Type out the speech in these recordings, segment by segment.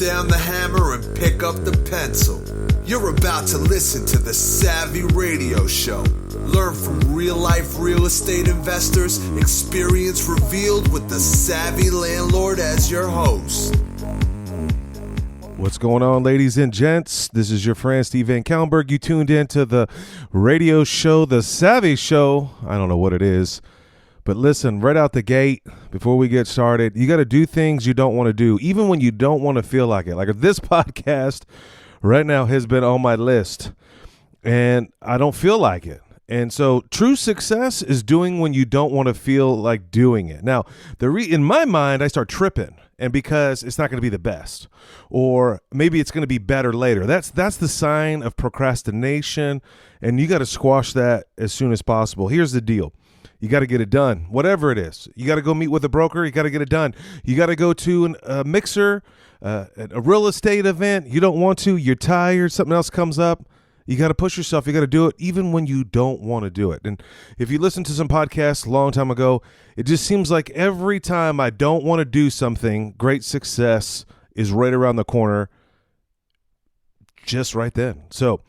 down the hammer and pick up the pencil. You're about to listen to the Savvy Radio Show. Learn from real-life real estate investors, experience revealed with the Savvy Landlord as your host. What's going on, ladies and gents? This is your friend, Steve VanCauwenbergh. You tuned in to the radio show, The Savvy Show. I don't know what it is. But listen, right out the gate, before we get started, you got to do things you don't want to do, even when you don't want to feel like it. Like this podcast right now has been on my list, and I don't feel like it. And so true success is doing when you don't want to feel like doing it. Now, in my mind, I start tripping, and because it's not going to be the best, or maybe it's going to be better later. That's the sign of procrastination, and you got to squash that as soon as possible. Here's the deal. You got to get it done, whatever it is. You got to go meet with a broker. You got to get it done. You got to go to a mixer, a real estate event. You don't want to. You're tired. Something else comes up. You got to push yourself. You got to do it even when you don't want to do it. And if you listen to some podcasts a long time ago, it just seems like every time I don't want to do something, great success is right around the corner just right then. So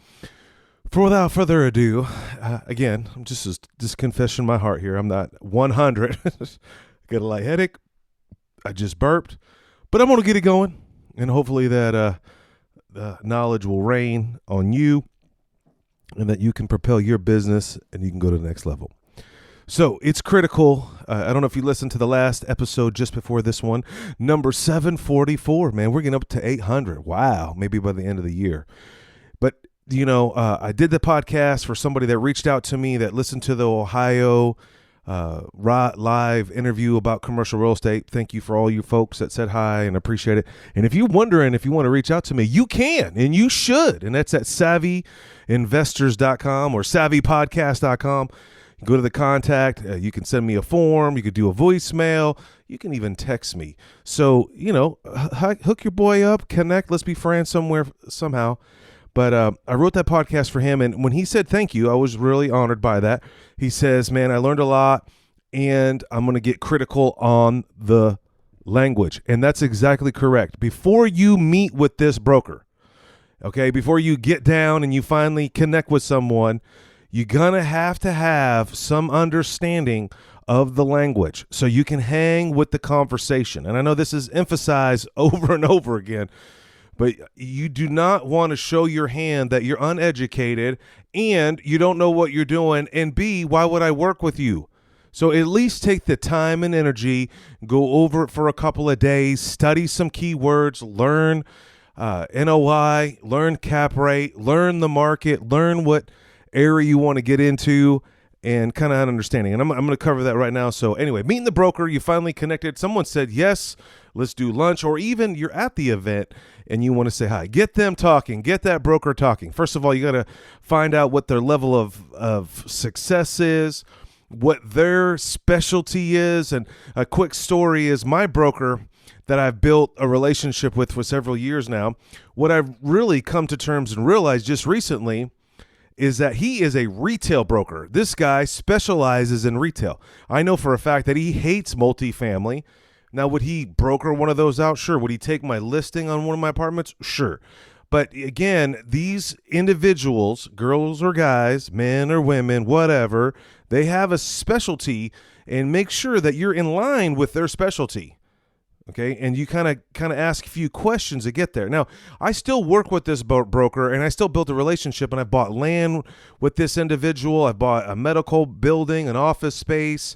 without further ado, again, I'm just confessing my heart here. I'm not 100. Got a light headache. I just burped. But I'm going to get it going. And hopefully that knowledge will reign on you and that you can propel your business and you can go to the next level. So it's critical. I don't know if you listened to the last episode just before this one. Number 744, man. We're getting up to 800. Wow. Maybe by the end of the year. But you know, I did the podcast for somebody that reached out to me that listened to the Ohio live interview about commercial real estate. Thank you for all you folks that said hi and appreciate it. And if you're wondering if you want to reach out to me, you can and you should. And that's at savvyinvestors.com or savvypodcast.com. You go to the contact. You can send me a form. You could do a voicemail. You can even text me. So, you know, hook your boy up, connect. Let's be friends somehow. But I wrote that podcast for him, and when he said thank you, I was really honored by that. He says, man, I learned a lot, and I'm going to get critical on the language. And that's exactly correct. Before you meet with this broker, okay, before you get down and you finally connect with someone, you're going to have some understanding of the language so you can hang with the conversation. And I know this is emphasized over and over again, but you do not want to show your hand that you're uneducated and you don't know what you're doing. And B, why would I work with you? So at least take the time and energy, go over it for a couple of days, study some keywords, learn NOI, learn cap rate, learn the market, learn what area you want to get into, and kind of an understanding. And I'm going to cover that right now. So anyway, meeting the broker, you finally connected. Someone said, yes, let's do lunch, or even you're at the event and you want to say hi. Get them talking. Get that broker talking. First of all, you got to find out what their level of success is, what their specialty is. And a quick story is my broker that I've built a relationship with for several years now. What I've really come to terms and realized just recently is that he is a retail broker. This guy specializes in retail. I know for a fact that he hates multifamily. Now, would he broker one of those out? Sure. Would he take my listing on one of my apartments? Sure. But again, these individuals, girls or guys, men or women, whatever, they have a specialty, and make sure that you're in line with their specialty. Okay, and you kind of ask a few questions to get there. Now, I still work with this broker, and I still built a relationship, and I bought land with this individual. I bought a medical building, an office space.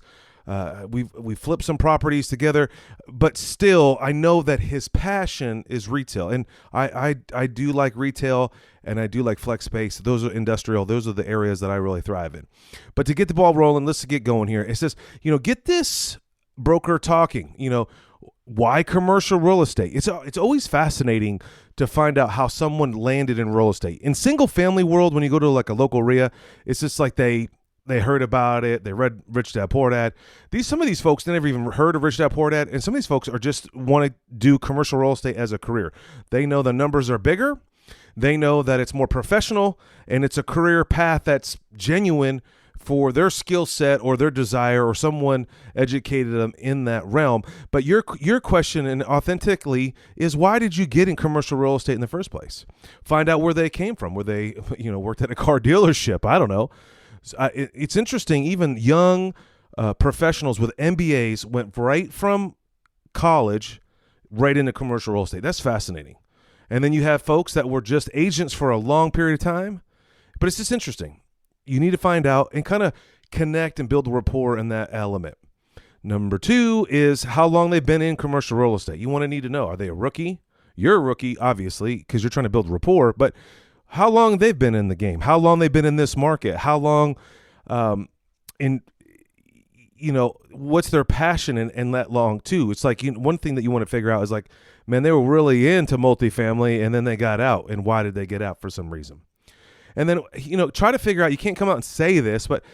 We flipped some properties together, but still, I know that his passion is retail, and I do like retail, and I do like flex space. Those are industrial. Those are the areas that I really thrive in. But to get the ball rolling, let's get going here. It says, get this broker talking. Why commercial real estate? It's always fascinating to find out how someone landed in real estate. In single family world, when you go to like a local RIA, it's just like they heard about it, they read Rich Dad Poor Dad. Some of these folks, they never even heard of Rich Dad Poor Dad, and some of these folks are just want to do commercial real estate as a career. They know the numbers are bigger, they know that it's more professional, and it's a career path that's genuine for their skill set or their desire, or someone educated them in that realm. But your question, and authentically, is why did you get in commercial real estate in the first place? Find out where they came from. Were they, worked at a car dealership? I don't know. It's interesting. Even young professionals with MBAs went right from college right into commercial real estate. That's fascinating. And then you have folks that were just agents for a long period of time. But it's just interesting. You need to find out and kind of connect and build a rapport in that element. Number 2 is how long they've been in commercial real estate. You want to need to know, are they a rookie? You're a rookie, obviously, because you're trying to build rapport, but how long they've been in the game, how long they've been in this market, how long what's their passion in that long too. It's like one thing that you want to figure out is like, man, they were really into multifamily and then they got out. And why did they get out? For some reason. And then, try to figure out, you can't come out and say this, but,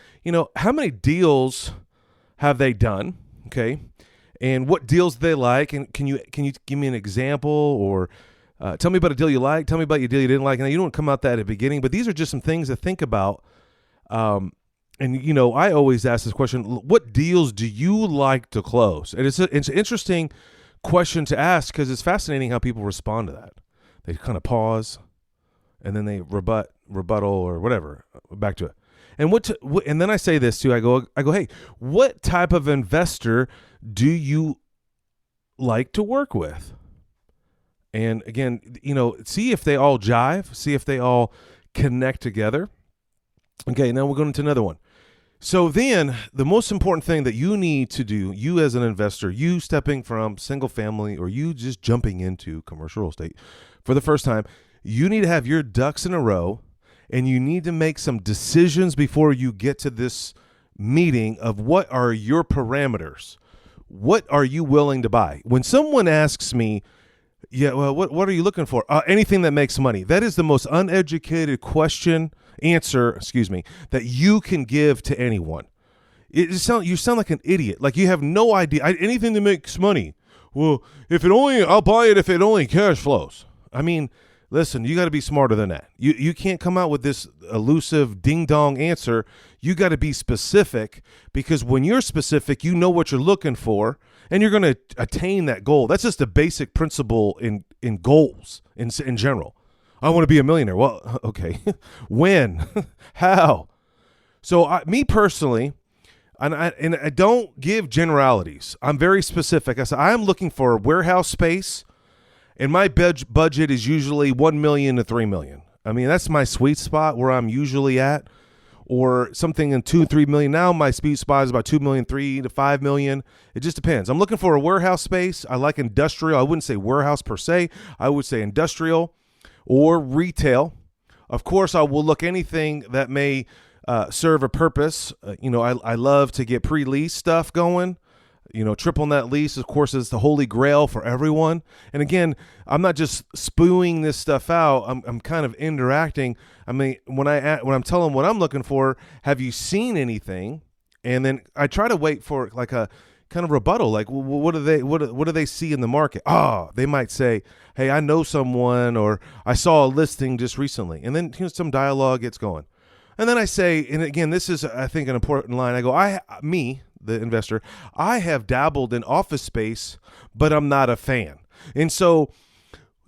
how many deals have they done? Okay. And what deals do they like? And can you give me an example, or tell me about a deal you like, tell me about your deal you didn't like. And you don't come out that at the beginning, but these are just some things to think about. And, I always ask this question, what deals do you like to close? And it's an interesting question to ask because it's fascinating how people respond to that. They kind of pause and then they rebuttal or whatever, back to it. And and then I say this too, I go, hey, what type of investor do you like to work with? And again, see if they all jive, see if they all connect together. Okay, now we're going into another one. So then the most important thing that you need to do, you as an investor, you stepping from single family or you just jumping into commercial real estate for the first time, you need to have your ducks in a row and you need to make some decisions before you get to this meeting of what are your parameters? What are you willing to buy? When someone asks me, what are you looking for? Anything that makes money. That is the most uneducated answer, that you can give to anyone. You sound like an idiot. Like you have no idea. Anything that makes money. Well, I'll buy it if it only cash flows. I mean, listen, you got to be smarter than that. You can't come out with this elusive ding-dong answer. You got to be specific, because when you're specific, you know what you're looking for, and you're going to attain that goal. That's just a basic principle in goals in general. I want to be a millionaire. Well, okay. When? How? So me personally, and I don't give generalities. I'm very specific. I say I'm looking for a warehouse space, and my budget is usually $1 million to $3 million. I mean, that's my sweet spot where I'm usually at, or something in $2-3 million. Now my sweet spot is about $2 million, $3 to $5 million. It just depends. I'm looking for a warehouse space. I like industrial. I wouldn't say warehouse per se. I would say industrial or retail. Of course, I will look anything that may serve a purpose. I love to get pre-lease stuff going. Triple net lease, of course, is the holy grail for everyone. And again, I'm not just spewing this stuff out. I'm kind of interacting. I mean, when I'm telling what I'm looking for, have you seen anything? And then I try to wait for like a kind of rebuttal. Like, what do they see in the market? They might say, hey, I know someone, or I saw a listing just recently. And then some dialogue gets going. And then I say, and again, this is, I think, an important line. I go, the investor, I have dabbled in office space, but I'm not a fan. And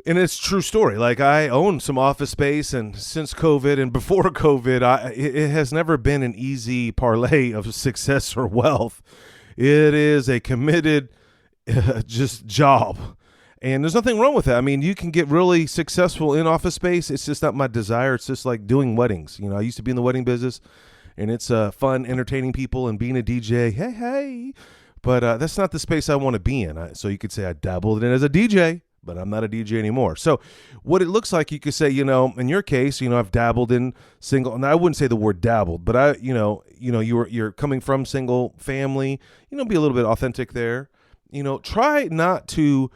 it's a true story. Like, I own some office space, and since COVID and before COVID, it has never been an easy parlay of success or wealth. It is a committed just job. And there's nothing wrong with that. I mean, you can get really successful in office space. It's just not my desire. It's just like doing weddings. I used to be in the wedding business, and it's fun entertaining people and being a DJ. Hey. But that's not the space I want to be in. So you could say I dabbled in it as a DJ, but I'm not a DJ anymore. So what it looks like, you could say, in your case, I've dabbled in single, and I wouldn't say the word dabbled, but you're coming from single family, be a little bit authentic there. Try not to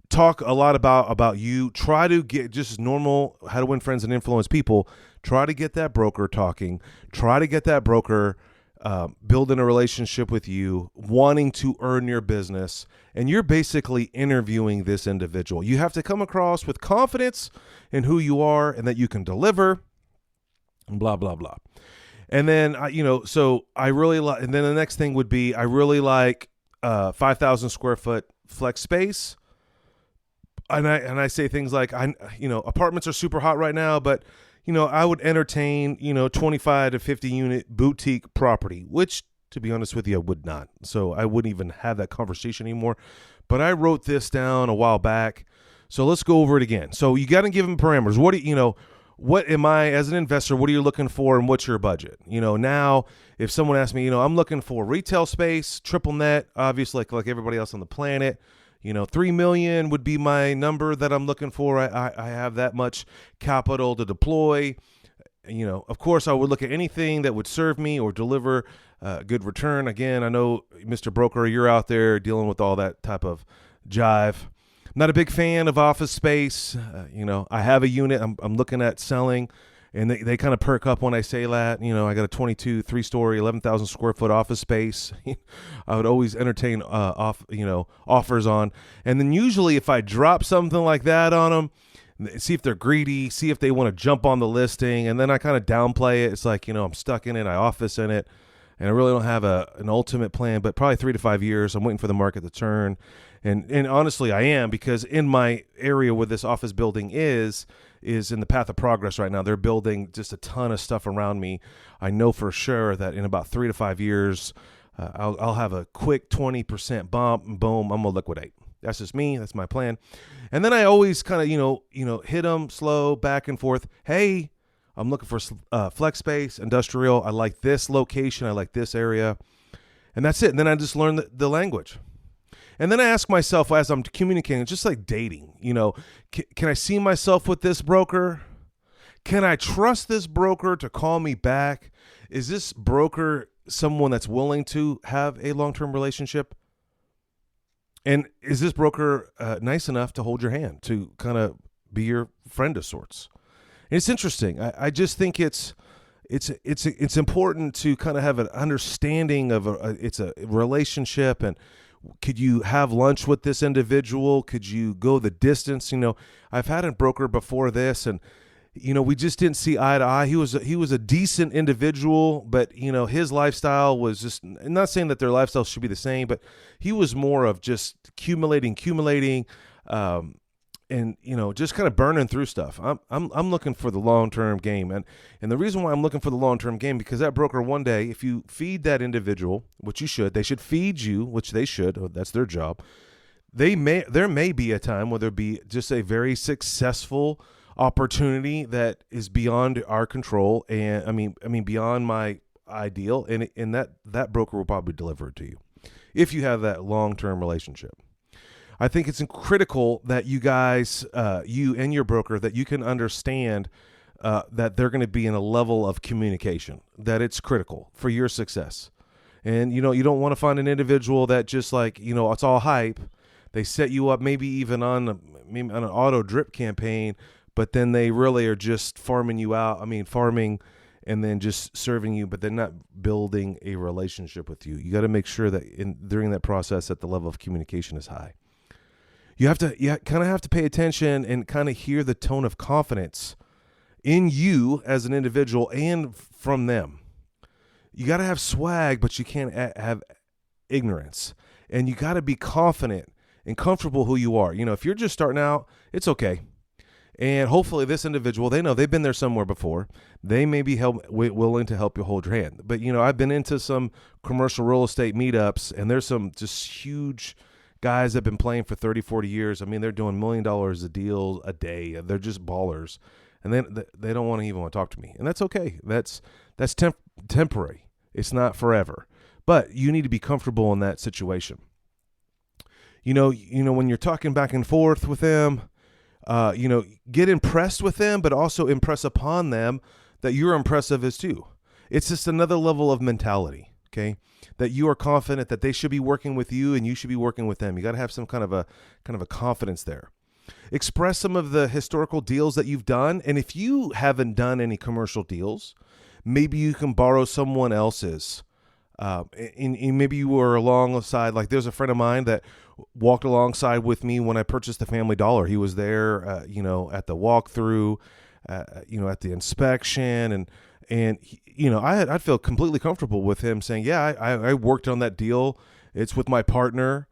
talk a lot about you. Try to get just normal, how to win friends and influence people. Try to get that broker talking. Try to get that broker building a relationship with you, wanting to earn your business, and you're basically interviewing this individual. You have to come across with confidence in who you are and that you can deliver, and blah, blah, blah. And then, so I really like, and then the next thing would be, I really like 5,000 square foot flex space. And I say things like, apartments are super hot right now, but, I would entertain, 25 to 50 unit boutique property, which, to be honest with you, I would not. So I wouldn't even have that conversation anymore. But I wrote this down a while back. So let's go over it again. So you got to give them parameters. What am I, as an investor, what are you looking for and what's your budget? Now if someone asks me, I'm looking for retail space, triple net, obviously like everybody else on the planet, 3 million would be my number that I'm looking for. I have that much capital to deploy. Of course I would look at anything that would serve me or deliver a good return. Again, I know, Mr. Broker, you're out there dealing with all that type of jive. I'm not a big fan of office space. I have a unit I'm looking at selling, and they kind of perk up when I say that. I got a 22 3-story, 11,000 square foot office space. I would always entertain offers on. And then usually if I drop something like that on them, see if they're greedy, see if they want to jump on the listing, and then I kind of downplay it. It's like, I'm stuck in it, I office in it, and I really don't have an ultimate plan, but probably 3 to 5 years. I'm waiting for the market to turn. And honestly, I am, because in my area where this office building is in the path of progress right now. They're building just a ton of stuff around me. I know for sure that in about 3 to 5 years, I'll have a quick 20% bump, and boom, I'm gonna liquidate. That's just me. That's my plan. And then I always kind of, hit them slow, back and forth. Hey, I'm looking for flex space, industrial. I like this location. I like this area. And that's it. And then I just learn the language. And then I ask myself as I'm communicating, just like dating, can I see myself with this broker? Can I trust this broker to call me back? Is this broker someone that's willing to have a long-term relationship? And is this broker nice enough to hold your hand, to kind of be your friend of sorts? And it's interesting. I just think it's important to kind of have an understanding of it's a relationship. And could you have lunch with this individual? Could you go the distance? I've had a broker before this, and we just didn't see eye to eye. He was a decent individual, but his lifestyle was just, I'm not saying that their lifestyle should be the same, but he was more of just accumulating, and just kind of burning through stuff. I'm looking for the long-term game, and the reason why I'm looking for the long-term game, because that broker one day, if you feed that individual, which you should, they should feed you, which they should. That's their job. There may be a time where there be just a very successful opportunity that is beyond our control, and I mean beyond my ideal, and that broker will probably deliver it to you if you have that long-term relationship. I think it's critical that you guys, you and your broker, that you can understand that they're going to be in a level of communication, that it's critical for your success. And, you don't want to find an individual that just like, it's all hype. They set you up maybe even on an auto drip campaign, but then they really are just farming you out. Farming and then just serving you, but they're not building a relationship with you. You got to make sure that during that process that the level of communication is high. You kind of have to pay attention and kind of hear the tone of confidence in you as an individual and from them. You got to have swag, but you can't have ignorance. And you got to be confident and comfortable who you are. If you're just starting out, it's okay. And hopefully this individual, they know they've been there somewhere before. They may be willing to help you hold your hand. But, I've been into some commercial real estate meetups, and there's some just huge guys that have been playing for 30, 40 years. They're doing $1 million a deal a day. They're just ballers. And then they don't want to talk to me. And that's okay. That's temporary. It's not forever. But you need to be comfortable in that situation. When you're talking back and forth with them, get impressed with them, but also impress upon them that you're impressive as too. It's just another level of mentality. Okay. That you are confident that they should be working with you and you should be working with them. You got to have some kind of a confidence there. Express some of the historical deals that you've done. And if you haven't done any commercial deals, maybe you can borrow someone else's. And maybe you were alongside, like there's a friend of mine that walked alongside with me when I purchased the Family Dollar. He was there, at the walkthrough, at the inspection, and I'd feel completely comfortable with him saying, yeah, I worked on that deal. It's with my partner.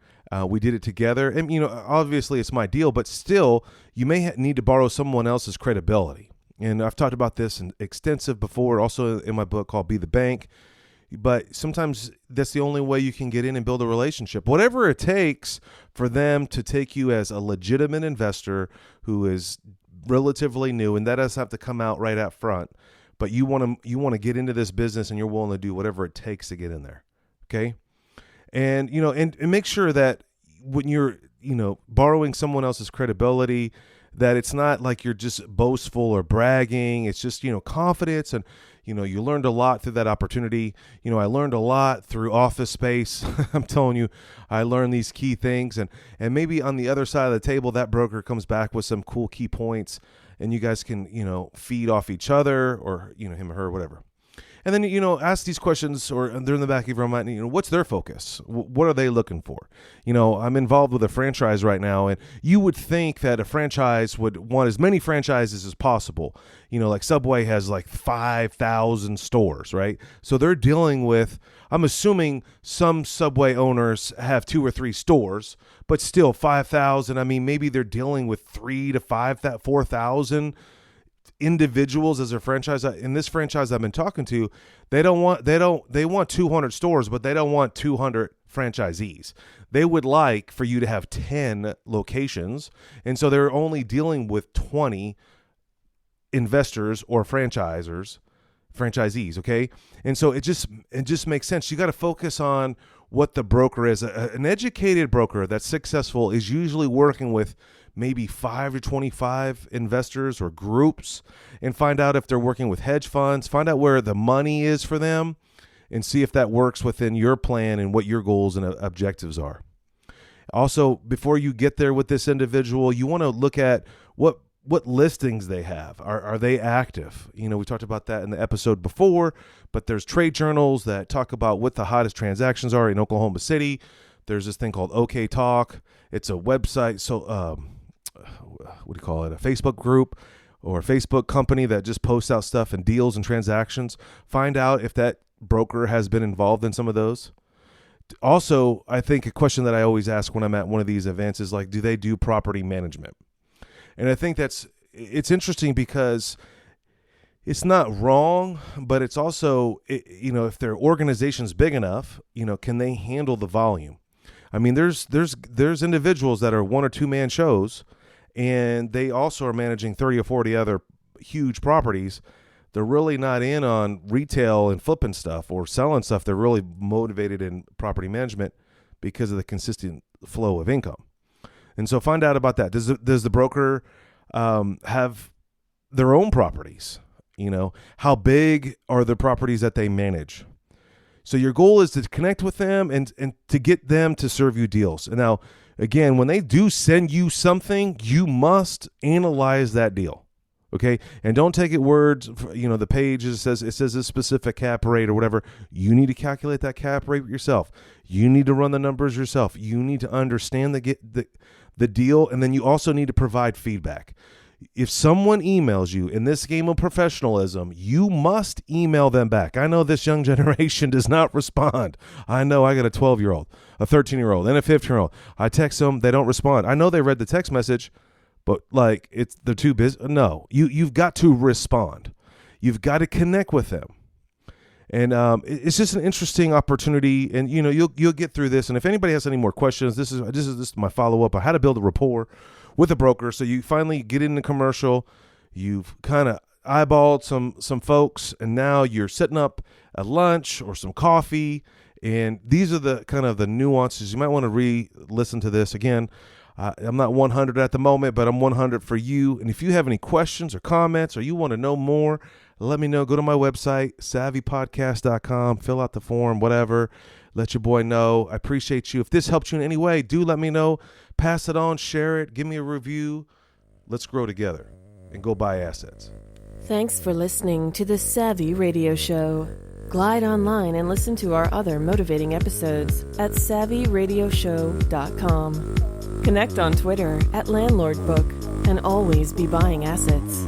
We did it together. And, obviously it's my deal, but still you may need to borrow someone else's credibility. And I've talked about this in extensive before, also in my book called Be the Bank. But sometimes that's the only way you can get in and build a relationship. Whatever it takes for them to take you as a legitimate investor who is relatively new, and that does have to come out right out front. But you want to get into this business, and you're willing to do whatever it takes to get in there. Okay, and and make sure that when you're borrowing someone else's credibility, that it's not like you're just boastful or bragging. It's just confidence, and you learned a lot through that opportunity. I learned a lot through Office Space. I'm telling you, I learned these key things, and maybe on the other side of the table, that broker comes back with some cool key points, and you guys can feed off each other, or him or her, whatever. And then, ask these questions, or they're in the back of your mind, what's their focus? What are they looking for? I'm involved with a franchise right now, and you would think that a franchise would want as many franchises as possible. Like Subway has like 5,000 stores, right? So they're dealing with, I'm assuming some Subway owners have 2 or 3 stores, but still 5,000. I mean, maybe they're dealing with 3,000 to 4,000 individuals as a franchise. In this franchise I've been talking to, they want 200 stores, but they don't want 200 franchisees. They would like for you to have 10 locations, and so they're only dealing with 20 investors or franchisees, okay? And so it just makes sense. You got to focus on what the broker is. An educated broker that's successful is usually working with maybe 5 to 25 investors or groups, and find out if they're working with hedge funds, find out where the money is for them, and see if that works within your plan and what your goals and objectives are. Also, before you get there with this individual, you want to look at what listings they have. Are they active? We talked about that in the episode before, but there's trade journals that talk about what the hottest transactions are in Oklahoma City. There's this thing called OK Talk. It's a website. So, what do you call it? A Facebook group or a Facebook company that just posts out stuff and deals and transactions. Find out if that broker has been involved in some of those. Also, I think a question that I always ask when I'm at one of these events is like, do they do property management? And I think it's interesting because it's not wrong, but it's also, if their organization's big enough, can they handle the volume? I mean, there's individuals that are 1 or 2 man shows, and they also are managing 30 or 40 other huge properties. They're really not in on retail and flipping stuff or selling stuff. They're really motivated in property management because of the consistent flow of income. And so find out about that. Does the broker have their own properties? How big are the properties that they manage? So your goal is to connect with them and to get them to serve you deals. And now, again, when they do send you something, you must analyze that deal. Okay. And don't take it words, the page says a specific cap rate or whatever. You need to calculate that cap rate yourself. You need to run the numbers yourself. You need to understand the deal. And then you also need to provide feedback. If someone emails you in this game of professionalism, you must email them back. I know this young generation does not respond. I know I got a 12-year-old, a 13-year-old, and a 15-year-old. I text them, they don't respond. I know they read the text message, but they're too busy. No, you've got to respond. You've got to connect with them. And it's just an interesting opportunity, and you'll get through this. And if anybody has any more questions, this is my follow-up on how to build a rapport with a broker. So you finally get in the commercial, you've kind of eyeballed some folks, and now you're setting up a lunch or some coffee. And these are the kind of the nuances. You might want to re-listen to this again. I'm not 100 at the moment, but I'm 100 for you. And if you have any questions or comments, or you want to know more, let me know. Go to my website, savvypodcast.com, fill out the form, whatever. Let your boy know. I appreciate you. If this helped you in any way, do let me know. Pass it on, share it, give me a review. Let's grow together and go buy assets. Thanks for listening to the Savvy Radio Show. Glide online and listen to our other motivating episodes at savvyradioshow.com. Connect on Twitter at LandlordBook, and always be buying assets.